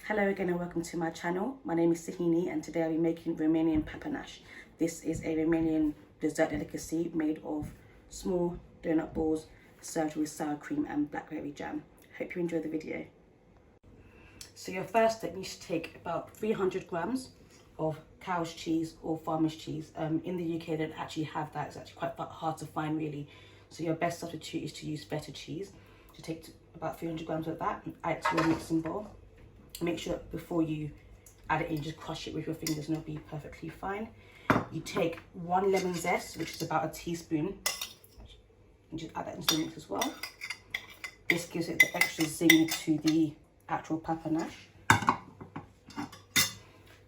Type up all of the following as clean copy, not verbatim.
Hello again and welcome to my channel. My name is Sahini and today I'll be making Romanian Papanasi. This is a Romanian dessert delicacy made of small donut balls served with sour cream and blackberry jam. Hope you enjoy the video. So your first step, you should take about 300 grams of cow's cheese or farmer's cheese. In the UK they don't actually have that. It's actually quite hard to find really. So your best substitute is to use feta cheese. So take about 300 grams of that and add it to your mixing bowl. Make sure that before you add it in, just crush it with your fingers and it'll be perfectly fine. You take 1 lemon zest, which is about a teaspoon, and just add that into the mix as well. This gives it the extra zing to the actual papanasi.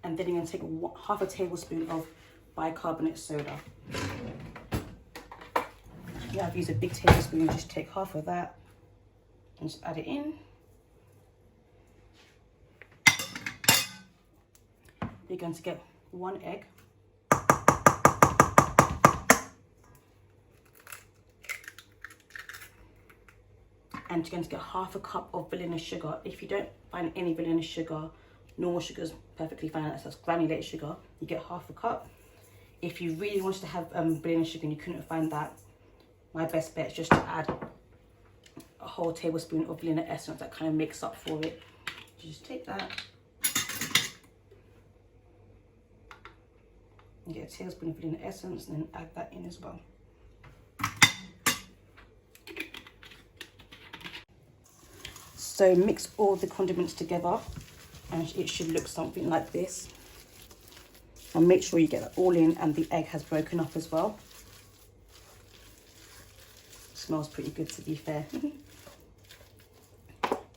And then you're going to take half a tablespoon of bicarbonate soda. Yeah, I've used a big tablespoon, just take half of that and just add it in. You're going to get 1 egg. And you're going to get half a cup of vanilla sugar. If you don't find any vanilla sugar, normal sugar is perfectly fine. That's granulated sugar. You get half a cup. If you really wanted to have vanilla sugar and you couldn't find that, my best bet is just to add a whole tablespoon of vanilla essence. That kind of makes up for it. You just take that. You get a tablespoon of vanilla essence and then add that in as well. So mix all the condiments together and it should look something like this. And make sure you get that all in and the egg has broken up as well. Smells pretty good, to be fair.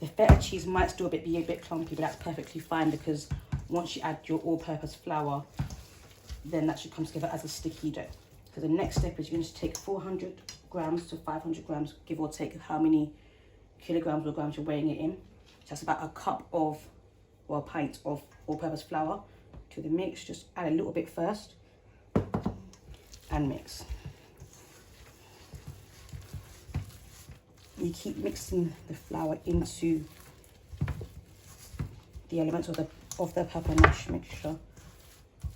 The feta cheese might still be a bit clumpy, but that's perfectly fine because once you add your all-purpose flour, then that should come together as a sticky dough. So the next step is you're going to take 400 grams to 500 grams, give or take how many kilograms or grams you're weighing it in. So that's about a cup of, or a pint of all-purpose flour to the mix. Just add a little bit first and mix. You keep mixing the flour into the elements of the papanasi mixture.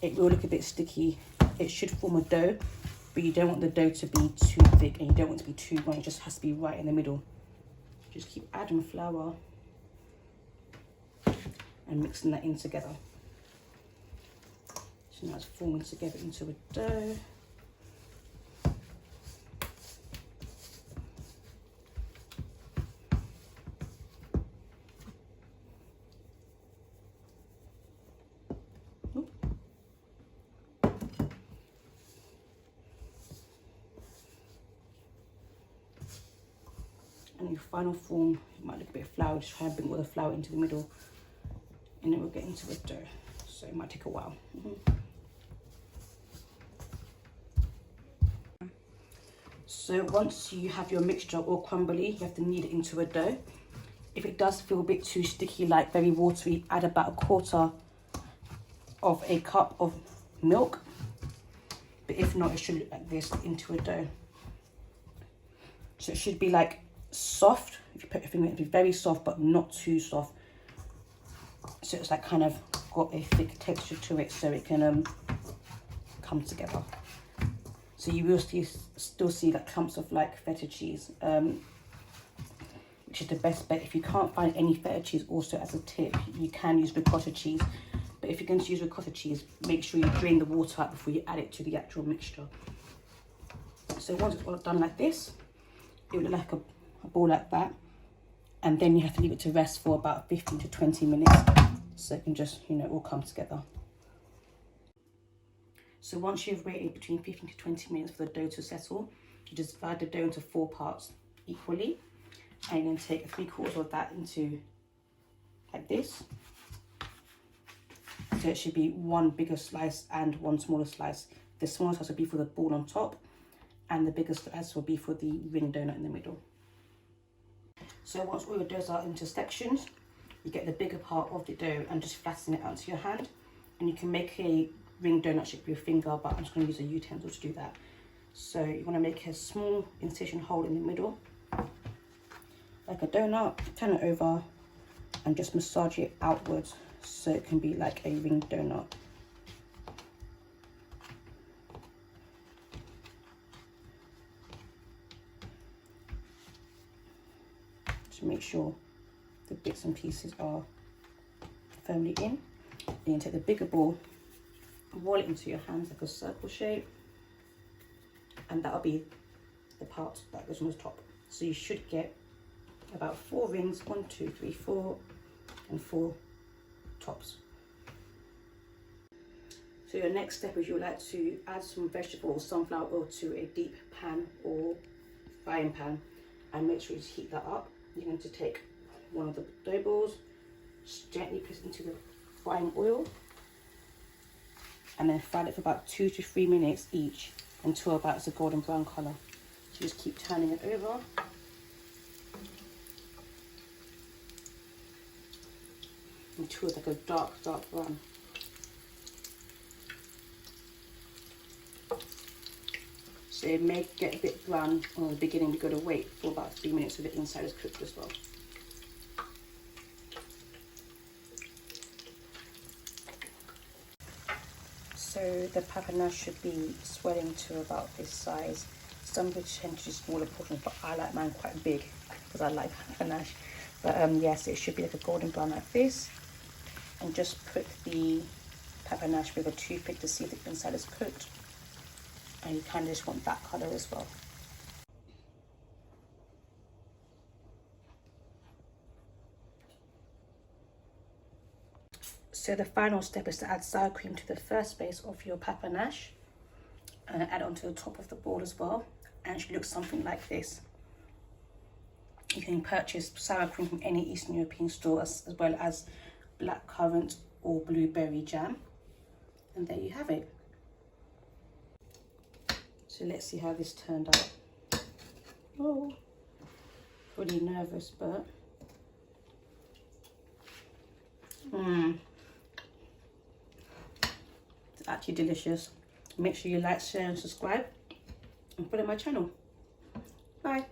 It will look a bit sticky. It should form a dough, but you don't want the dough to be too thick and you don't want it to be too runny. It just has to be right in the middle. Just keep adding flour and mixing that in together. So now it's forming together into a dough. And your final form, it might look a bit of flour, just try and bring all the flour into the middle and then we'll get into a dough. So it might take a while. So once you have your mixture all crumbly, you have to knead it into a dough. If it does feel a bit too sticky, like very watery, add about 1/4 of a cup of milk. But if not, it should look like this into a dough. So it should be like soft. If you put your finger in, it'll be very soft but not too soft, so it's like kind of got a thick texture to it so it can come together. So you will still see like clumps of like feta cheese, which is the best bet. If you can't find any feta cheese, also as a tip, you can use ricotta cheese, but if you're going to use ricotta cheese, make sure you drain the water out before you add it to the actual mixture. So once it's all done like this, it will look like a ball like that, and then you have to leave it to rest for about 15 to 20 minutes so it can just, you know, all come together. So once you've waited between 15 to 20 minutes for the dough to settle, you just divide the dough into 4 parts equally, and you're going to take 3/4 of that into like this. So it should be 1 bigger slice and 1 smaller slice. The smaller slice will be for the ball on top and the bigger slice will be for the ring donut in the middle. So once all your doughs are into sections, you get the bigger part of the dough and just flatten it onto your hand. And you can make a ring donut shape with your finger, but I'm just going to use a utensil to do that. So you want to make a small incision hole in the middle, like a donut, turn it over, and just massage it outwards so it can be like a ring donut. To make sure the bits and pieces are firmly in. Then you take the bigger ball, roll it into your hands like a circle shape, and that'll be the part that goes on the top. So you should get about 4 rings, 1, 2, 3, 4, and 4 tops. So your next step is you'd like to add some vegetable or sunflower oil to a deep pan or frying pan, and make sure you heat that up. You're going to take one of the dough balls, just gently put it into the frying oil, and then fry it for about 2 to 3 minutes each until about it's a golden brown colour. So just keep turning it over. Until it's like a dark brown. So it may get a bit brown at the beginning. We've got to wait for about 3 minutes so the inside is cooked as well. So the papanash should be swelling to about this size. Some people tend to do smaller portions, but I like mine quite big because I like papanash. But yes, it should be like a golden brown like this. And just prick the papanash with a toothpick to see if the inside is cooked. And you kind of just want that colour as well. So the final step is to add sour cream to the first base of your papanash, and add it onto the top of the bowl as well. And it should look something like this. You can purchase sour cream from any Eastern European store, as well as blackcurrant or blueberry jam. And there you have it. So let's see how this turned out. Oh, pretty nervous, but it's actually delicious. Make sure you like, share and subscribe, and follow my channel. Bye.